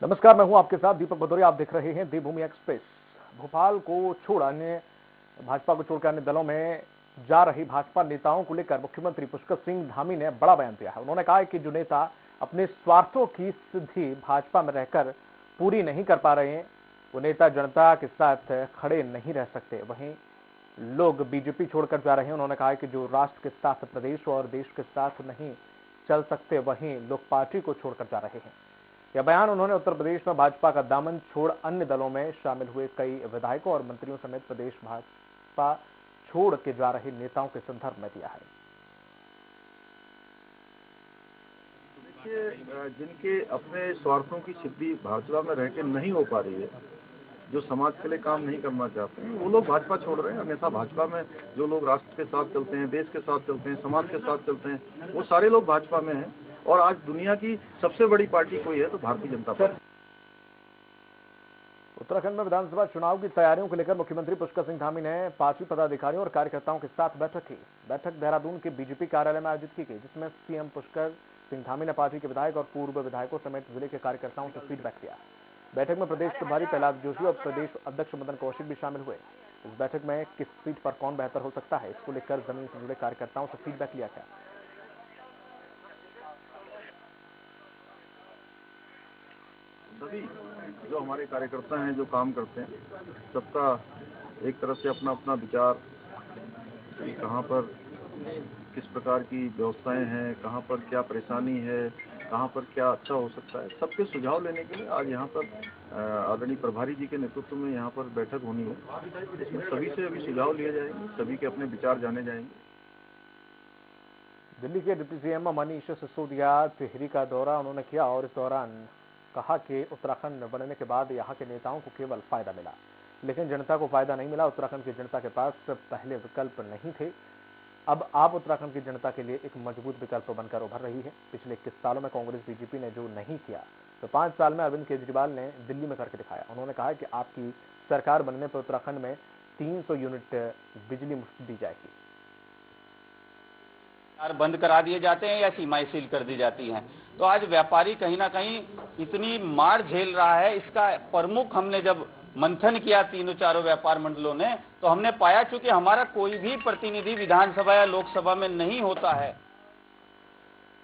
नमस्कार, मैं हूं आपके साथ दीपक भदौरिया। आप देख रहे हैं देवभूमि एक्सप्रेस। भोपाल को छोड़ अन्य भाजपा को छोड़कर अन्य दलों में जा रही भाजपा नेताओं को लेकर मुख्यमंत्री पुष्कर सिंह धामी ने बड़ा बयान दिया है। उन्होंने कहा है कि जो नेता अपने स्वार्थों की सिद्धि भाजपा में रहकर पूरी नहीं कर पा रहे हैं, वो नेता जनता के साथ खड़े नहीं रह सकते। वहीं लोग बीजेपी छोड़कर जा रहे हैं। उन्होंने कहा है कि जो राष्ट्र के साथ, प्रदेश और देश के साथ नहीं चल सकते, वहीं लोग पार्टी को छोड़कर जा रहे हैं। यह बयान उन्होंने उत्तर प्रदेश में भाजपा का दामन छोड़ अन्य दलों में शामिल हुए कई विधायकों और मंत्रियों समेत प्रदेश भाजपा छोड़ के जा रहे नेताओं के संदर्भ में दिया है। देखिए, जिनके अपने स्वार्थों की सिद्धि भाजपा में रह के नहीं हो पा रही है, जो समाज के लिए काम नहीं करना चाहते हैं, वो लोग भाजपा छोड़ रहे हैं। अन्यथा भाजपा में जो लोग राष्ट्र के साथ चलते हैं, देश के साथ चलते हैं, समाज के साथ चलते हैं, वो सारे लोग भाजपा में हैं। और आज दुनिया की सबसे बड़ी पार्टी कोई है तो भारतीय जनता पार्टी। उत्तराखंड में विधानसभा चुनाव की तैयारियों को लेकर मुख्यमंत्री पुष्कर सिंह धामी ने पार्टी पदाधिकारियों और कार्यकर्ताओं के साथ बैठक की। बैठक देहरादून के बीजेपी कार्यालय में आयोजित की गई, जिसमें सीएम पुष्कर सिंह धामी ने पार्टी के विधायक और पूर्व विधायकों समेत जिले के कार्यकर्ताओं से फीडबैक लिया। बैठक में प्रदेश प्रभारी प्रहलाद जोशी और प्रदेश अध्यक्ष मदन कौशिक भी शामिल हुए। इस बैठक में किस सीट पर कौन बेहतर हो सकता है, इसको लेकर जमीन से जुड़े कार्यकर्ताओं से फीडबैक लिया गया। सभी जो हमारे कार्यकर्ता हैं, जो काम करते हैं, सबका एक तरफ से अपना अपना विचार, कहाँ पर किस प्रकार की व्यवस्थाएं हैं, कहाँ पर क्या परेशानी है, कहाँ पर क्या अच्छा हो सकता है, सबके सुझाव लेने के लिए आज यहाँ पर आदरणीय प्रभारी जी के नेतृत्व में यहाँ पर बैठक होनी है। इसमें सभी से अभी सुझाव लिए जाएंगे, सभी के अपने विचार जाने जाएंगे। दिल्ली के डिप्टी सीएम मनीष सिसोदिया टिहरी का दौरा उन्होंने किया और इस दौरान कहा कि उत्तराखंड बनने के बाद यहाँ के नेताओं को केवल फायदा मिला, लेकिन जनता को फायदा नहीं मिला। उत्तराखंड की जनता के पास पहले विकल्प नहीं थे, अब आप उत्तराखंड की जनता के लिए एक मजबूत विकल्प बनकर उभर रही है। पिछले 21 सालों में कांग्रेस बीजेपी ने जो नहीं किया, तो 5 साल में अरविंद केजरीवाल ने दिल्ली में करके दिखाया। उन्होंने कहा कि आपकी सरकार बनने पर उत्तराखंड में 300 यूनिट बिजली मुफ्त दी जाएगी। बंद करा दिए जाते हैं या सीमाएं सील कर दी जाती हैं, तो आज व्यापारी कहीं ना कहीं इतनी मार झेल रहा है। इसका प्रमुख हमने जब मंथन किया तीनों चारों व्यापार मंडलों ने, तो हमने पाया चूंकि हमारा कोई भी प्रतिनिधि विधानसभा या लोकसभा में नहीं होता है।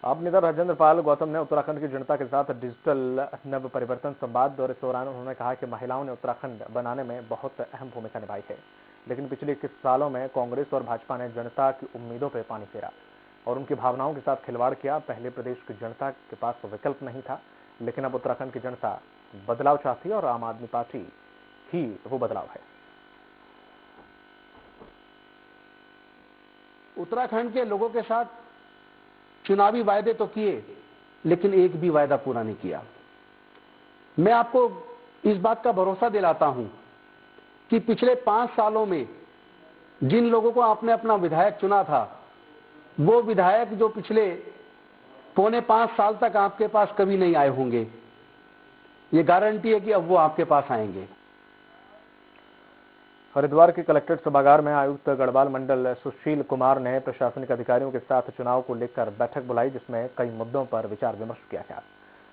आप नेता राजेंद्र पाल गौतम ने उत्तराखंड की जनता के साथ डिजिटल नव परिवर्तन संवाद और इस दौरान उन्होंने कहा कि महिलाओं ने उत्तराखंड बनाने में बहुत अहम भूमिका निभाई है, लेकिन पिछले 21 सालों में कांग्रेस और भाजपा ने जनता की उम्मीदों पर पानी फेरा और उनकी भावनाओं के साथ खिलवाड़ किया। पहले प्रदेश की जनता के पास विकल्प नहीं था, लेकिन अब उत्तराखंड की जनता बदलाव चाहती है और आम आदमी पार्टी ही वो बदलाव है। उत्तराखंड के लोगों के साथ चुनावी वायदे तो किए, लेकिन एक भी वायदा पूरा नहीं किया। मैं आपको इस बात का भरोसा दिलाता हूं कि पिछले 5 सालों में जिन लोगों को आपने अपना विधायक चुना था, वो विधायक जो पिछले 4.25 साल तक आपके पास कभी नहीं आए होंगे, ये गारंटी है कि अब वो आपके पास आएंगे। हरिद्वार के कलेक्ट्रेट सभागार में आयुक्त गढ़वाल मंडल सुशील कुमार ने प्रशासनिक अधिकारियों के साथ चुनाव को लेकर बैठक बुलाई, जिसमें कई मुद्दों पर विचार विमर्श किया गया।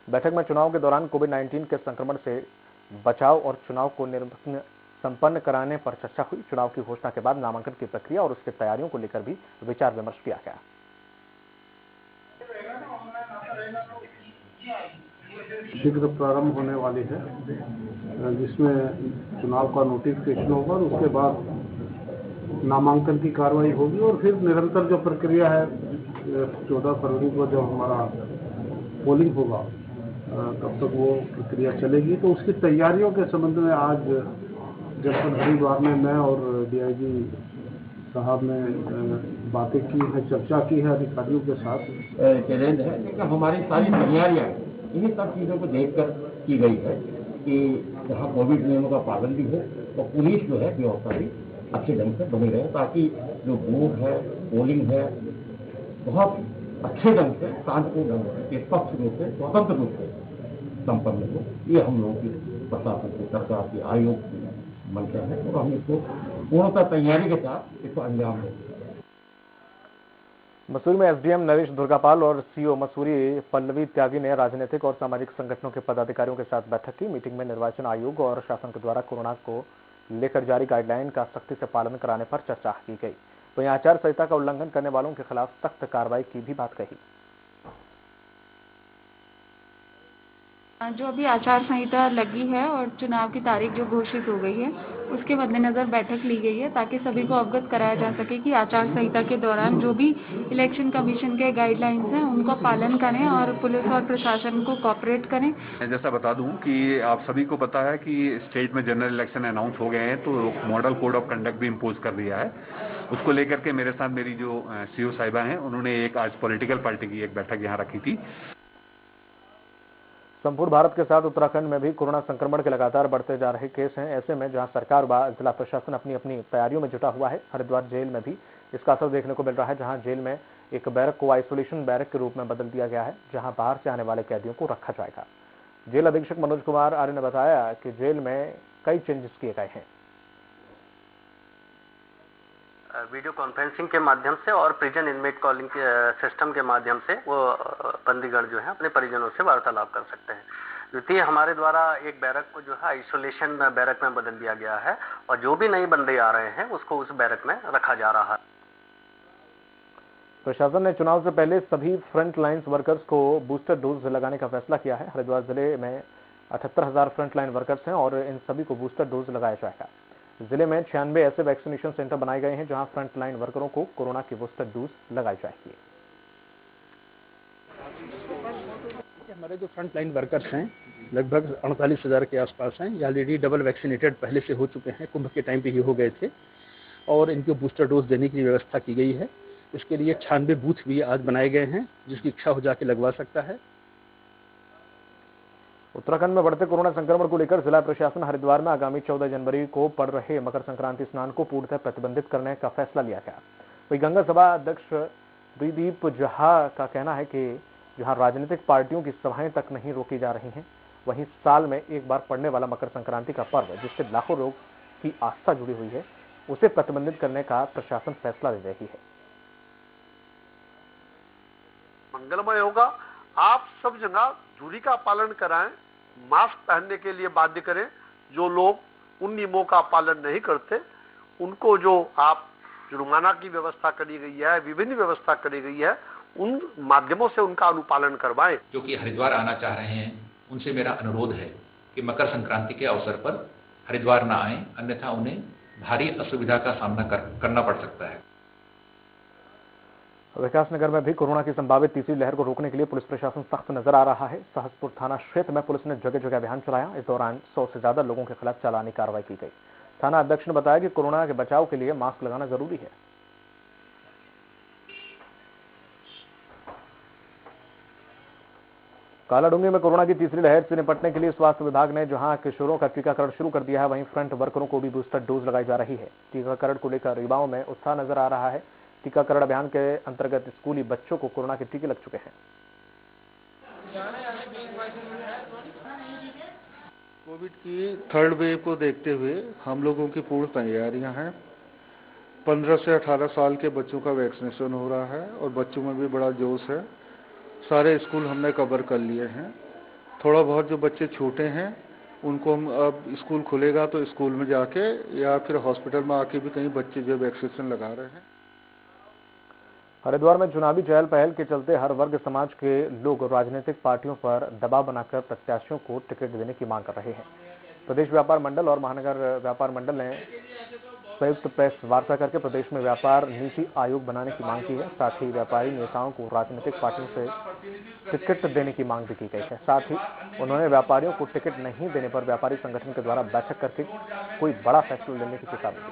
बैठक में चुनाव के दौरान कोविड-19 के संक्रमण से बचाव और चुनाव को निर्विघ्न संपन्न कराने पर चर्चा हुई। चुनाव की घोषणा के बाद नामांकन की प्रक्रिया और उसकी तैयारियों को लेकर भी विचार विमर्श किया गया। शीघ्र प्रारंभ होने वाली है, जिसमें चुनाव का नोटिफिकेशन होगा और उसके बाद नामांकन की कार्रवाई होगी और फिर निरंतर जो प्रक्रिया है 14 फरवरी को जब हमारा पोलिंग होगा तब तक वो प्रक्रिया चलेगी। तो उसकी तैयारियों के संबंध में आज जनपद हरिद्वार में मैं और डीआईजी साहब ने बातें की है, चर्चा की है अधिकारियों के साथ। चैलेंज है, लेकिन हमारी सारी तैयारियाँ इन्हीं सब चीज़ों को देखकर की गई है कि जहाँ कोविड नियमों का पालन भी हो और पुलिस जो है व्यवस्था भी अच्छे ढंग से बनी रहे, ताकि जो वोट है, पोलिंग है, बहुत अच्छे ढंग से, शांतिपूर्ण ढंग से, निष्पक्ष रूप से, स्वतंत्र रूप से संपन्न हो। ये हम लोगों की प्रशासन की, सरकार की, आयोग की मंशा है और हम इसको पूर्णतः तैयारी के साथ इसको अंजाम देंगे। मसूरी में एसडीएम नरेश दुर्गापाल और सीओ मसूरी पल्लवी त्यागी ने राजनीतिक और सामाजिक संगठनों के पदाधिकारियों के साथ बैठक की। मीटिंग में निर्वाचन आयोग और शासन के द्वारा कोरोना को लेकर जारी गाइडलाइन का सख्ती से पालन कराने पर चर्चा की गई। वहीं आचार संहिता का उल्लंघन करने वालों के खिलाफ सख्त कार्रवाई की भी बात कही। जो अभी आचार संहिता लगी है और चुनाव की तारीख जो घोषित हो गई है, उसके मद्देनजर बैठक ली गई है ताकि सभी को अवगत कराया जा सके कि आचार संहिता के दौरान जो भी इलेक्शन कमीशन के गाइडलाइंस हैं उनका पालन करें और पुलिस और प्रशासन को कोऑपरेट करें। जैसा बता दूं कि आप सभी को पता है कि स्टेट में जनरल इलेक्शन अनाउंस हो गए हैं, तो मॉडल कोड ऑफ कंडक्ट भी इम्पोज कर दिया है। उसको लेकर के मेरे साथ मेरी जो सीओ साहिबा हैं, उन्होंने एक आज पॉलिटिकल पार्टी की एक बैठक यहाँ रखी थी। संपूर्ण भारत के साथ उत्तराखंड में भी कोरोना संक्रमण के लगातार बढ़ते जा रहे केस हैं। ऐसे में जहां सरकार व जिला प्रशासन अपनी अपनी तैयारियों में जुटा हुआ है, हरिद्वार जेल में भी इसका असर देखने को मिल रहा है, जहां जेल में एक बैरक को आइसोलेशन बैरक के रूप में बदल दिया गया है, जहां बाहर से आने वाले कैदियों को रखा जाएगा। जेल अधीक्षक मनोज कुमार आर्य ने बताया कि जेल में कई चेंजेस किए गए हैं। वीडियो कॉन्फ्रेंसिंग के माध्यम से और प्रिजन इनमेट कॉलिंग सिस्टम के माध्यम से वो बंदीगण जो है अपने परिजनों से वार्तालाप कर सकते हैं। द्वितीय, हमारे द्वारा एक बैरक को जो है आइसोलेशन बैरक में बदल दिया गया है और जो भी नए बंदे आ रहे हैं उसको उस बैरक में रखा जा रहा है। प्रशासन ने चुनाव से पहले सभी फ्रंट लाइन्स वर्कर्स को बूस्टर डोज लगाने का फैसला किया है। हरिद्वार जिले में 78,000 फ्रंट लाइन वर्कर्स हैं और इन सभी को बूस्टर डोज लगाया जाएगा। जिले में 96 ऐसे वैक्सीनेशन सेंटर बनाए गए हैं जहां फ्रंट लाइन वर्करों को कोरोना की बूस्टर डोज लगाई जाएगी। हमारे जो फ्रंट लाइन वर्कर्स हैं लगभग 48,000 के आसपास हैं, ये ऑलरेडी डबल वैक्सीनेटेड पहले से हो चुके हैं, कुंभ के टाइम पे ही हो गए थे और इनको बूस्टर डोज देने की व्यवस्था की गई है। इसके लिए 96 बूथ भी आज बनाए गए हैं, जिसकी इच्छा हो जाके लगवा सकता है। उत्तराखंड में बढ़ते कोरोना संक्रमण को लेकर जिला प्रशासन हरिद्वार में आगामी 14 जनवरी को पड़ रहे मकर संक्रांति स्नान को पूर्णतः प्रतिबंधित करने का फैसला लिया गया। वहीं गंगा सभा अध्यक्ष त्रिदीप जहा का कहना है कि जहां राजनीतिक पार्टियों की सभाएं तक नहीं रोकी जा रही हैं, वहीं साल में एक बार पड़ने वाला मकर संक्रांति का पर्व, जिससे लाखों लोग की आस्था जुड़ी हुई है, उसे प्रतिबंधित करने का प्रशासन फैसला ले रही है। मंगलमय होगा। आप सब जगह दूरी का पालन कराएं, मास्क पहनने के लिए बाध्य करें। जो लोग उन नियमों का पालन नहीं करते उनको जो आप जुर्माना की व्यवस्था करी गई है, विभिन्न व्यवस्था करी गई है, उन माध्यमों से उनका अनुपालन करवाएं। जो कि हरिद्वार आना चाह रहे हैं उनसे मेरा अनुरोध है कि मकर संक्रांति के अवसर पर हरिद्वार न आएं, अन्यथा उन्हें भारी असुविधा का सामना करना पड़ सकता है। विकासनगर में भी कोरोना की संभावित तीसरी लहर को रोकने के लिए पुलिस प्रशासन सख्त नजर आ रहा है। सहसपुर थाना क्षेत्र में पुलिस ने जगह जगह अभियान चलाया। इस दौरान 100 से ज्यादा लोगों के खिलाफ चालानी कार्रवाई की गई। थाना अध्यक्ष ने बताया कि कोरोना के बचाव के लिए मास्क लगाना जरूरी है। कालाडूंगी में कोरोना की तीसरी लहर से निपटने के लिए स्वास्थ्य विभाग ने जहां किशोरों का टीकाकरण शुरू कर दिया है, वहीं फ्रंट वर्करों को भी बूस्टर डोज लगाई जा रही है। टीकाकरण को लेकर युवाओं में उत्साह नजर आ रहा है। टीकाकरण अभियान के अंतर्गत स्कूली बच्चों को कोरोना के टीके लग चुके हैं। कोविड की थर्ड वेव को देखते हुए हम लोगों की पूर्ण तैयारियां हैं। 15 से 18 साल के बच्चों का वैक्सीनेशन हो रहा है और बच्चों में भी बड़ा जोश है। सारे स्कूल हमने कवर कर लिए हैं। थोड़ा बहुत जो बच्चे छोटे हैं उनको हम अब स्कूल खुलेगा तो स्कूल में जाके या फिर हॉस्पिटल में आके भी कहीं बच्चे जो वैक्सीनेशन लगा रहे हैं। हरिद्वार में चुनावी चहल पहल के चलते हर वर्ग समाज के लोग राजनीतिक पार्टियों पर दबाव बनाकर प्रत्याशियों को टिकट देने की मांग कर रहे हैं। प्रदेश व्यापार मंडल और महानगर व्यापार मंडल ने संयुक्त प्रेस वार्ता करके प्रदेश में व्यापार नीति आयोग बनाने की मांग की है। साथ ही व्यापारी नेताओं को राजनीतिक पार्टियों से टिकट देने की मांग भी की गई है। साथ ही उन्होंने व्यापारियों को टिकट नहीं देने पर व्यापारी संगठन के द्वारा बैठक करके कोई बड़ा फैसला लेने की चेतावनी दी।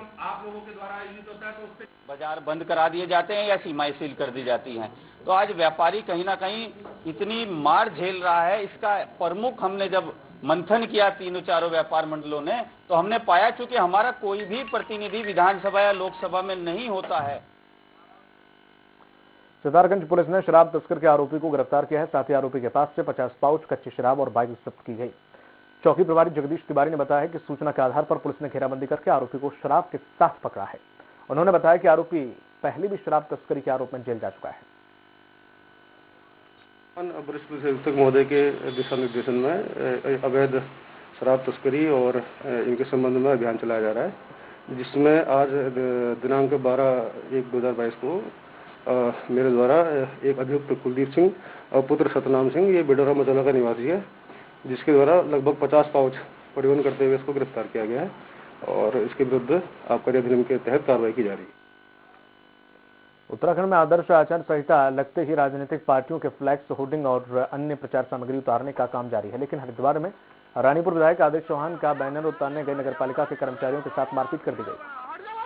बाजार बंद करा दिए जाते हैं या सीमाएं सील कर दी जाती हैं। तो आज व्यापारी कहीं ना कहीं इतनी मार झेल रहा है। इसका प्रमुख हमने जब मंथन किया तीनों चारों व्यापार मंडलों ने, तो हमने पाया चूंकि हमारा कोई भी प्रतिनिधि विधानसभा या लोकसभा में नहीं होता है। सितारगंज पुलिस ने शराब तस्कर के आरोपी को गिरफ्तार किया है। साथ ही आरोपी के पास से 50 पाउच कच्ची शराब और बाइक जब्त की गई। चौकी प्रभारी जगदीश तिवारी ने बताया कि सूचना के आधार पर पुलिस ने घेराबंदी करके आरोपी को शराब के साथ पकड़ा है। उन्होंने बताया कि आरोपी पहले भी शराब तस्करी के आरोप में जेल जा चुका है। वरिष्ठ पुलिस अधीक्षक महोदय के दिशा निर्देशन में अवैध शराब तस्करी और इनके संबंध में अभियान चलाया जा रहा है, जिसमें आज दिनांक 12/1/2022 को मेरे द्वारा एक अभियुक्त कुलदीप सिंह और पुत्र सतनाम सिंह, ये बिडोरा मचौला का निवासी है, जिसके द्वारा लगभग 50 पाउच परिवहन करते हुए इसको गिरफ्तार किया गया है और इसके विरुद्ध आबकारी अधिनियम के तहत कार्रवाई की जा रही है। उत्तराखंड में आदर्श आचार संहिता लगते ही राजनीतिक पार्टियों के फ्लैक्स, होर्डिंग और अन्य प्रचार सामग्री उतारने का काम जारी है, लेकिन हरिद्वार में रानीपुर विधायक आदेश चौहान का बैनर उतारने गए नगरपालिका के कर्मचारियों के साथ मारपीट कर दी गई।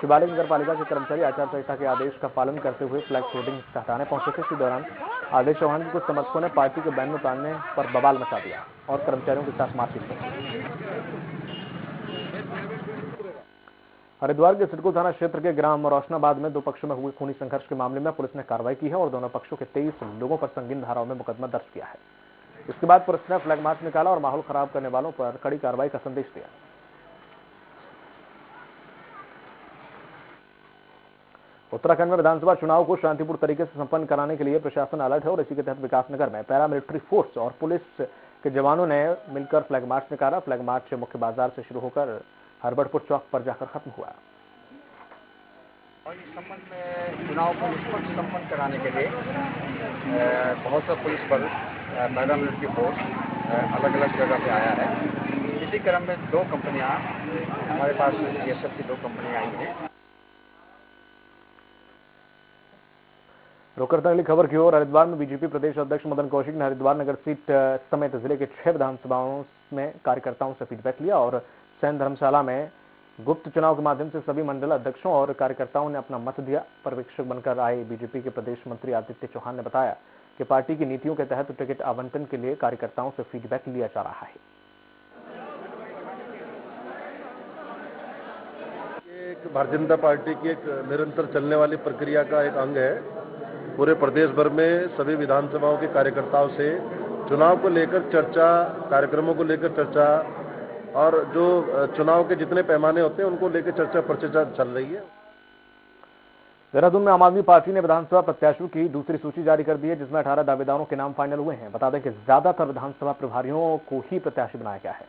शिवालिक नगरपालिका के कर्मचारी आचार संहिता के आदेश का पालन करते हुए फ्लैक्स होर्डिंग हटाने पहुंचे थे। इसी दौरान आदेश चौहान के कुछ समर्थकों ने पार्टी के बैनर उतारने पर बवाल मचा दिया और कर्मचारियों के साथ मारपीट की। हरिद्वार के सिडको थाना क्षेत्र के ग्राम रोशनाबाद में दो पक्षों में हुए खूनी संघर्ष के मामले में पुलिस ने कार्रवाई की है और दोनों पक्षों के 23 लोगों पर संगीन धाराओं में मुकदमा दर्ज किया है। इसके बाद पुलिस ने फ्लैग मार्च निकाला और माहौल खराब करने वालों पर कड़ी कार्रवाई का संदेश दिया। उत्तराखंड में विधानसभा चुनाव को शांतिपूर्ण तरीके से संपन्न कराने के लिए प्रशासन अलर्ट है और इसी के तहत विकासनगर में पैरामिलिट्री फोर्स और पुलिस के जवानों ने मिलकर फ्लैग मार्च निकाला। फ्लैग मार्च मुख्य बाजार से शुरू होकर हरबटपुर चौक पर जाकर खत्म हुआ। और इस संबंध में चुनाव को निष्पक्ष संपन्न कराने के लिए बहुत सा पुलिस बल, पैरामिलिट्री फोर्स अलग अलग जगह पे आया है। इसी क्रम में 2 कंपनियां हमारे पास बीएसएफ की 2 कंपनियां आई हैं। रुक करते अगली खबर की ओर। हरिद्वार में बीजेपी प्रदेश अध्यक्ष मदन कौशिक ने हरिद्वार नगर सीट समेत जिले के 6 विधानसभाओं में कार्यकर्ताओं से फीडबैक लिया और सैन धर्मशाला में गुप्त चुनाव के माध्यम से सभी मंडल अध्यक्षों और कार्यकर्ताओं ने अपना मत दिया। पर्यवेक्षक बनकर आए बीजेपी के प्रदेश मंत्री आदित्य चौहान ने बताया कि पार्टी की नीतियों के तहत टिकट आवंटन के लिए कार्यकर्ताओं से फीडबैक लिया जा रहा है। एक भारतीय जनता पार्टी की एक निरंतर चलने वाली प्रक्रिया का एक अंग है। पूरे प्रदेश भर में सभी विधानसभाओं के कार्यकर्ताओं से चुनाव को लेकर चर्चा, कार्यक्रमों को लेकर चर्चा और जो चुनाव के जितने पैमाने होते हैं उनको लेकर चर्चा परिचर्चा चल रही है। देहरादून में आम आदमी पार्टी ने विधानसभा प्रत्याशियों की दूसरी सूची जारी कर दी है, जिसमें 18 दावेदारों के नाम फाइनल हुए हैं। बता दें कि ज्यादातर विधानसभा प्रभारियों को ही प्रत्याशी बनाया गया है।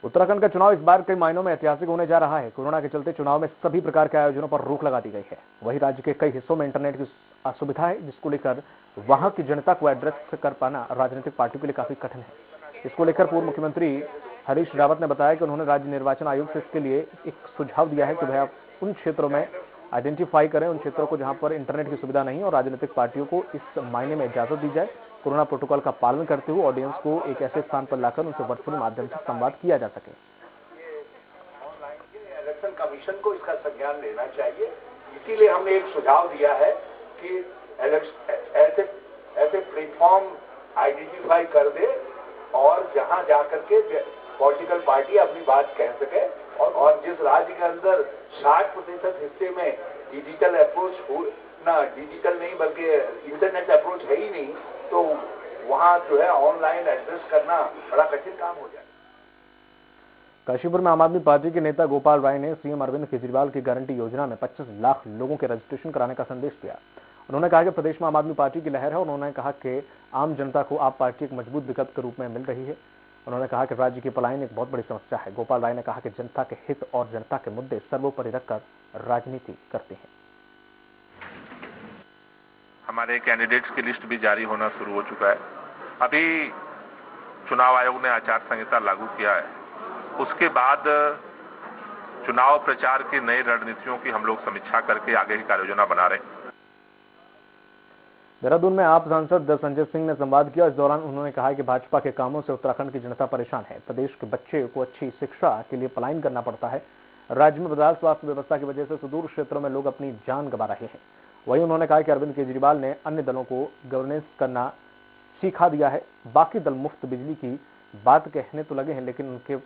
उत्तराखंड का चुनाव इस बार कई मायनों में ऐतिहासिक होने जा रहा है। कोरोना के चलते चुनाव में सभी प्रकार के आयोजनों पर रोक लगा दी गई है। वहीं राज्य के कई हिस्सों में इंटरनेट की असुविधा है, जिसको लेकर वहां की जनता को एड्रेस कर पाना राजनीतिक पार्टियों के लिए काफी कठिन है। इसको लेकर पूर्व मुख्यमंत्री हरीश रावत ने बताया कि उन्होंने राज्य निर्वाचन आयोग से इसके लिए एक सुझाव दिया है कि भाई आप उन क्षेत्रों में आइडेंटिफाई करें, उन क्षेत्रों को जहां पर इंटरनेट की सुविधा नहीं और राजनीतिक पार्टियों को इस मायने में इजाजत दी जाए। कोरोना प्रोटोकॉल का पालन करते हुए ऑडियंस को एक ऐसे स्थान पर लाकर उनसे वर्चुअल माध्यम से संवाद किया जा सके। इलेक्शन कमीशन को इसका संज्ञान लेना चाहिए। इसीलिए हमने एक सुझाव दिया है कि ऐसे प्लेटफॉर्म आइडेंटिफाई कर दे और जहां जाकर के पॉलिटिकल पार्टी अपनी बात कह सके और जिस राज्य के अंदर 60% हिस्से में डिजिटल अप्रोच हो ना, डिजिटल नहीं बल्कि इंटरनेट अप्रोच है ही नहीं, तो वहां जो है ऑनलाइन एड्रेस करना बड़ा कठिन काम हो जाए। काशीपुर में आम आदमी पार्टी के नेता गोपाल राय ने सीएम अरविंद केजरीवाल की गारंटी योजना में 25 लाख लोगों के रजिस्ट्रेशन कराने का संदेश दिया। उन्होंने कहा कि प्रदेश में आम आदमी पार्टी की लहर है और उन्होंने कहा कि आम जनता को आप पार्टी एक मजबूत विकल्प के रूप में मिल रही है। उन्होंने कहा कि राज्य की पलायन एक बहुत बड़ी समस्या है। गोपाल राय ने कहा कि जनता के हित और जनता के मुद्दे सर्वोपरि रखकर राजनीति करते हैं। हमारे कैंडिडेट्स की लिस्ट भी जारी होना शुरू हो चुका है। अभी चुनाव आयोग ने आचार संहिता लागू किया है, उसके बाद चुनाव प्रचार की नई रणनीतियों की हम लोग समीक्षा करके आगे की कार्य योजना बना रहे हैं। देहरादून में आप सांसद संजय सिंह ने संवाद किया। इस दौरान उन्होंने कहा कि भाजपा के कामों से उत्तराखंड की जनता परेशान है। प्रदेश के बच्चे को अच्छी शिक्षा के लिए पलायन करना पड़ता है। राज्य में बदहाल स्वास्थ्य व्यवस्था की वजह से सुदूर क्षेत्रों में लोग अपनी जान गंवा रहे हैं। वहीं उन्होंने कहा कि अरविंद केजरीवाल ने अन्य दलों को गवर्नेंस करना सिखा दिया है। बाकी दल मुफ्त बिजली की बात कहने तो लगे हैं, लेकिन उनके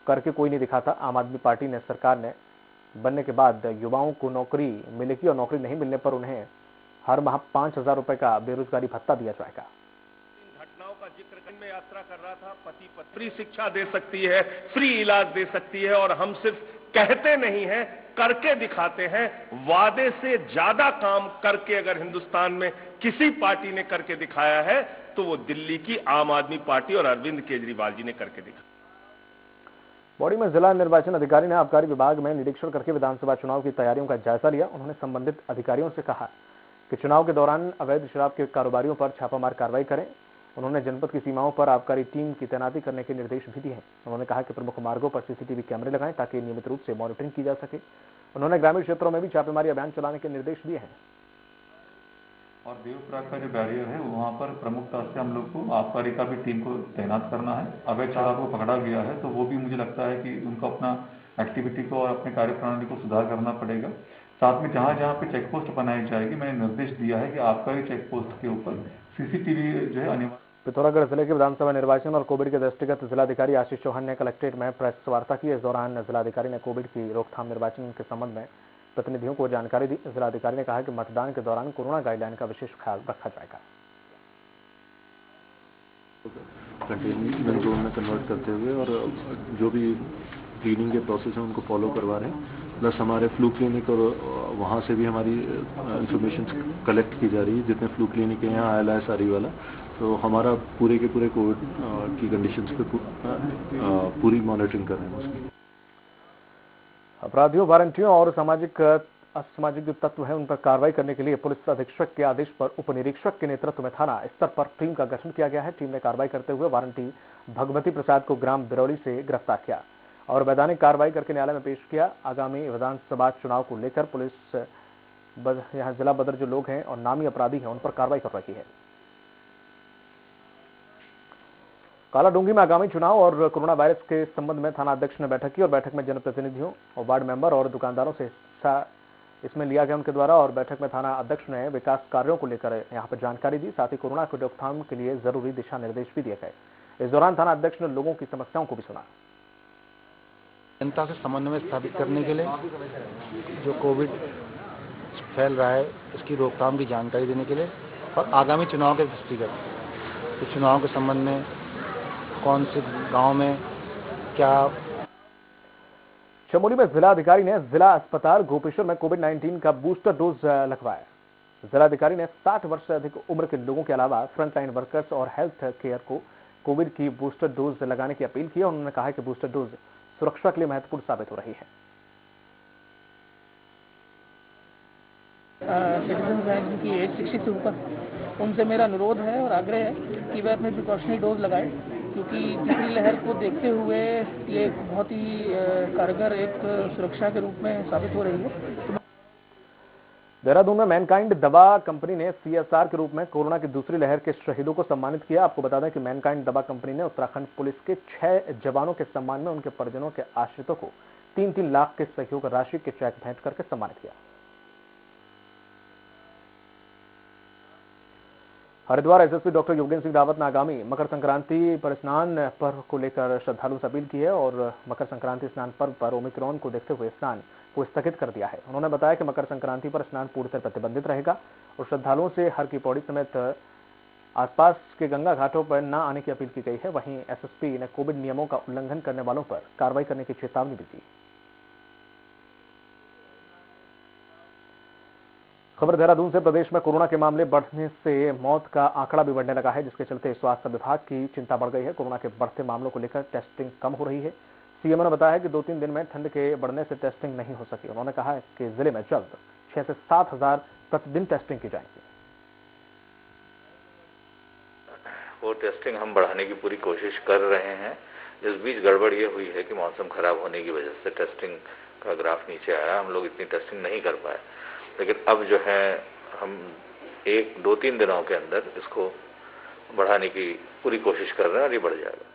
करके कोई नहीं दिखाता। आम आदमी पार्टी ने सरकार ने बनने के बाद युवाओं को नौकरी मिलेगी और नौकरी नहीं मिलने पर उन्हें हर माह 5,000 रुपए का बेरोजगारी भत्ता दिया जाएगा। घटनाओं का जिक्र में यात्रा कर रहा था, पति पत्नी फ्री शिक्षा दे सकती है, फ्री इलाज दे सकती है, और हम सिर्फ कहते नहीं हैं, करके दिखाते हैं। वादे से ज्यादा काम करके अगर हिंदुस्तान में किसी पार्टी ने करके दिखाया है तो वो दिल्ली की आम आदमी पार्टी और अरविंद केजरीवाल जी ने करके दिखाया। बॉडी में जिला निर्वाचन अधिकारी ने आबकारी विभाग में निरीक्षण करके विधानसभा चुनाव की तैयारियों का जायजा लिया। उन्होंने संबंधित अधिकारियों से कहा कि चुनाव के दौरान अवैध शराब के कारोबारियों पर छापामार कार्रवाई करें। उन्होंने जनपद की सीमाओं पर आबकारी टीम की तैनाती करने के निर्देश भी दिए हैं। उन्होंने कहा कि प्रमुख मार्गों पर सीसीटीवी कैमरे लगाएं ताकि नियमित रूप से मॉनिटरिंग की जा सके। उन्होंने ग्रामीण क्षेत्रों में भी छापेमारी अभियान चलाने के निर्देश दिए हैं। और देवप्रयाग का जो बैरियर है वहाँ पर प्रमुखता से हम लोग को आबकारी का भी टीम को तैनात करना है। अवैध शराब को पकड़ा गया है तो वो भी मुझे लगता है कि उनको अपना एक्टिविटी को और अपने कार्यप्रणाली को सुधार करना पड़ेगा। साथ में जहाँ जहाँ पे चेक पोस्ट बनाई जाएगी, मैंने निर्देश दिया है कि आबकारी चेक पोस्ट के ऊपर सीसीटीवी जो है अनिवार्य। पिथौरागढ़ जिले के विधानसभा निर्वाचन और कोविड के दृष्टिगत जिलाधिकारी आशीष चौहान ने कलेक्ट्रेट में प्रेस वार्ता की। इस दौरान जिलाधिकारी ने कोविड की रोकथाम निर्वाचन के संबंध में प्रतिनिधियों को जानकारी दी। जिलाधिकारी ने कहा कि मतदान के दौरान कोरोना गाइडलाइन का विशेष ख्याल रखा जाएगा। कंटेनमेंट जोन में कन्वर्ट करते हुए और जो भी क्लीनिंग के प्रोसेस हैं उनको फॉलो करवा रहे हैं। प्लस हमारे फ्लू क्लिनिक और वहाँ से भी हमारी इंफॉर्मेशन कलेक्ट की जा रही है। जितने फ्लू क्लिनिक हैं यहाँ आया है सारी वाला, तो हमारा पूरे के पूरे कोविड की कंडीशंस पे पूरी मॉनिटरिंग कर रहे हैं उसकी। अपराधियों, वारंटियों और असामाजिक जो तत्व हैं उन पर कार्रवाई करने के लिए पुलिस अधीक्षक के आदेश पर उप निरीक्षक के नेतृत्व में थाना स्तर पर टीम का गठन किया गया है। टीम ने कार्रवाई करते हुए वारंटी भगवती प्रसाद को ग्राम बिरौली से गिरफ्तार किया और वैधानिक कार्रवाई करके न्यायालय में पेश किया। आगामी विधानसभा चुनाव को लेकर पुलिस यहाँ जिला बदर जो लोग हैं और नामी अपराधी हैं उन पर कार्रवाई कर रही है। कालाडूंगी में आगामी चुनाव और कोरोना वायरस के संबंध में थाना अध्यक्ष ने बैठक की और बैठक में जनप्रतिनिधियों और वार्ड मेंबर और दुकानदारों से हिस्सा इसमें लिया गया उनके द्वारा। और बैठक में थाना अध्यक्ष ने विकास कार्यों को लेकर यहाँ पर जानकारी दी। साथ ही कोरोना की रोकथाम के लिए जरूरी दिशा निर्देश भी दिए गए। इस दौरान थाना अध्यक्ष ने लोगों की समस्याओं को भी सुना। जनता से समन्वय स्थापित करने के लिए जो कोविड फैल रहा है इसकी रोकथाम की जानकारी देने के लिए और आगामी चुनाव के दृष्टिगत तो चुनाव के संबंध में कौन से गांव में क्या। चमोली में जिलाधिकारी ने जिला अस्पताल गोपेश्वर में कोविड-19 का बूस्टर डोज लगवाया। जिलाधिकारी ने 60 वर्ष से अधिक उम्र के लोगों के अलावा फ्रंटलाइन वर्कर्स और हेल्थ केयर को कोविड की बूस्टर डोज लगाने की अपील की। उन्होंने कहा कि बूस्टर डोज सुरक्षा के लिए महत्वपूर्ण साबित हो रही है। सिटीजन हैं जिनकी एज 60 से ऊपर, उनसे मेरा अनुरोध है और आग्रह है कि वे अपने प्रिकॉशनरी डोज लगाएं, क्योंकि तीसरी लहर को देखते हुए ये बहुत ही कारगर एक सुरक्षा के रूप में साबित हो रही है। देहरादून में मैनकाइंड दवा कंपनी ने CSR के रूप में कोरोना की दूसरी लहर के शहीदों को सम्मानित किया। आपको बता दें कि मैनकाइंड दवा कंपनी ने उत्तराखंड पुलिस के 6 जवानों के सम्मान में उनके परिजनों के आश्रितों को 3-3 लाख के सहयोग राशि के चेक भेंट करके सम्मानित किया। हरिद्वार एसएसपी डॉक्टर योगेंद्र सिंह रावत ने आगामी मकर संक्रांति पर स्नान पर्व को लेकर श्रद्धालुओं से अपील की है और मकर संक्रांति स्नान पर्व पर ओमिक्रॉन को देखते हुए स्नान को स्थगित कर दिया है। उन्होंने बताया कि मकर संक्रांति पर स्नान पूरी तरह प्रतिबंधित रहेगा और श्रद्धालुओं से हर की पौड़ी समेत आसपास के गंगा घाटों पर न आने की अपील की गई है। वहीं एसएसपी ने कोविड नियमों का उल्लंघन करने वालों पर कार्रवाई करने की चेतावनी भी दी। खबर देहरादून से। प्रदेश में कोरोना के मामले बढ़ने से मौत का आंकड़ा भी बढ़ने लगा है, जिसके चलते स्वास्थ्य विभाग की चिंता बढ़ गई है। कोरोना के बढ़ते मामलों को लेकर टेस्टिंग कम हो रही है। सीएमओ ने बताया कि 2-3 दिन में ठंड के बढ़ने से टेस्टिंग नहीं हो सकी। उन्होंने कहा कि जिले में जल्द 6 से 7 हजार प्रतिदिन टेस्टिंग की जाएगी। वो टेस्टिंग हम बढ़ाने की पूरी कोशिश कर रहे हैं। इस बीच गड़बड़ ये हुई है कि मौसम खराब होने की वजह से टेस्टिंग का ग्राफ नीचे आया। हम लोग इतनी टेस्टिंग नहीं कर पाए, लेकिन अब जो है हम 1-2-3 दिनों के अंदर इसको बढ़ाने की पूरी कोशिश कर रहे हैं और ये बढ़ जाएगा।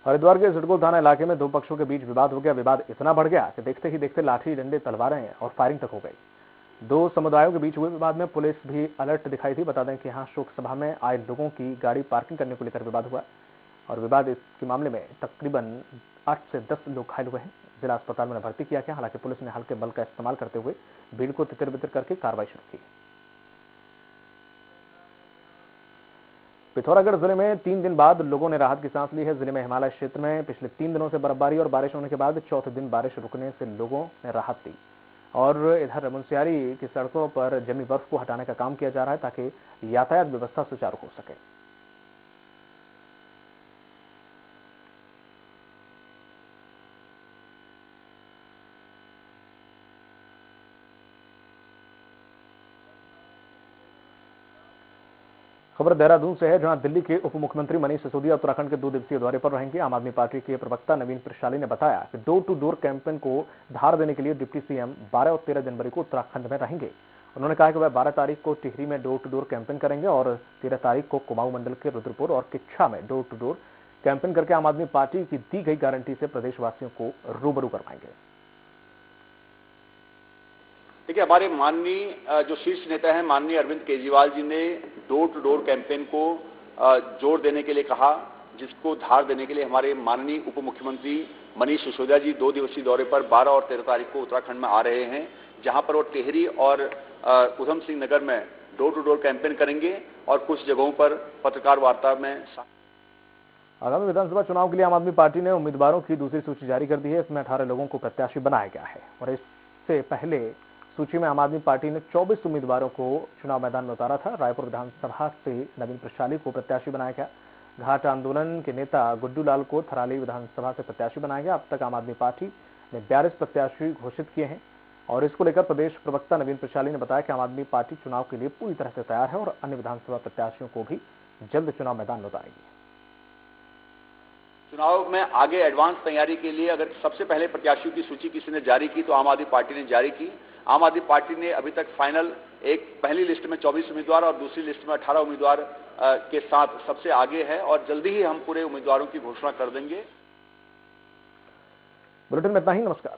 हरिद्वार के सिडको थाना इलाके में 2 पक्षों के बीच विवाद हो गया। विवाद इतना बढ़ गया कि देखते ही देखते लाठी, डंडे, तलवारें और फायरिंग तक हो गई। 2 समुदायों के बीच हुए विवाद में पुलिस भी अलर्ट दिखाई थी। बता दें कि यहाँ शोक सभा में आए लोगों की गाड़ी पार्किंग करने को लेकर विवाद हुआ और विवाद के मामले में तकरीबन 8 से 10 लोग घायल हुए हैं। जिला अस्पताल में भर्ती किया गया। हालांकि पुलिस ने हल्के बल का इस्तेमाल करते हुए भीड़ को तितर बितर करके कार्रवाई शुरू की। पिथौरागढ़ जिले में 3 दिन बाद लोगों ने राहत की सांस ली है। जिले में हिमालय क्षेत्र में पिछले 3 दिनों से बर्फबारी और बारिश होने के बाद चौथे दिन बारिश रुकने से लोगों ने राहत दी और इधर मुनस्यारी की सड़कों पर जमी बर्फ को हटाने का काम किया जा रहा है ताकि यातायात व्यवस्था सुचारू हो सके। खबर देहरादून से है, जहां दिल्ली के उप मुख्यमंत्री मनीष सिसोदिया उत्तराखंड के 2 दिवसीय दौरे पर रहेंगे। आम आदमी पार्टी के प्रवक्ता नवीन प्रशाली ने बताया कि डोर टू डोर कैंपेन को धार देने के लिए डिप्टी सीएम 12 और 13 जनवरी को उत्तराखंड में रहेंगे। उन्होंने कहा कि वह 12 तारीख को टिहरी में डोर टू डोर कैंपेन करेंगे और 13 तारीख को कुमाऊं मंडल के रुद्रपुर और किच्छा में डोर टू डोर कैंपेन करके आम आदमी पार्टी की दी गई गारंटी से प्रदेशवासियों को रूबरू करवाएंगे। देखिए, हमारे माननीय जो शीर्ष नेता हैं माननीय अरविंद केजरीवाल जी ने डोर टू डोर कैंपेन को जोर देने के लिए कहा, जिसको धार देने के लिए हमारे माननीय उप मुख्यमंत्री मनीष सिसोदिया जी 2 दिवसीय दौरे पर 12 और 13 तारीख को उत्तराखंड में आ रहे हैं, जहां पर वो टिहरी और उधम सिंह नगर में डोर टू डोर कैंपेन करेंगे और कुछ जगहों पर पत्रकार वार्ता में। आगामी विधानसभा चुनाव के लिए आम आदमी पार्टी ने उम्मीदवारों की दूसरी सूची जारी कर दी है। इसमें 18 लोगों को प्रत्याशी बनाया गया है और इससे पहले सूची में आम आदमी पार्टी ने 24 उम्मीदवारों को चुनाव मैदान में उतारा था। रायपुर विधानसभा से नवीन प्रशाली को प्रत्याशी बनाया गया। घाट आंदोलन के नेता गुड्डू लाल को थराली विधानसभा से प्रत्याशी बनाया गया। अब तक आम आदमी पार्टी ने 42 प्रत्याशी घोषित किए हैं और इसको लेकर प्रदेश प्रवक्ता नवीन प्रशाली ने बताया कि आम आदमी पार्टी चुनाव के लिए पूरी तरह से तैयार है और अन्य विधानसभा प्रत्याशियों को भी जल्द चुनाव मैदान में उतारेगी। चुनाव में आगे एडवांस तैयारी के लिए अगर सबसे पहले प्रत्याशियों की सूची किसी ने जारी की तो आम आदमी पार्टी ने जारी की। आम आदमी पार्टी ने अभी तक फाइनल एक पहली लिस्ट में 24 उम्मीदवार और दूसरी लिस्ट में 18 उम्मीदवार के साथ सबसे आगे है और जल्दी ही हम पूरे उम्मीदवारों की घोषणा कर देंगे। बुलेटिन में इतना ही। नमस्कार।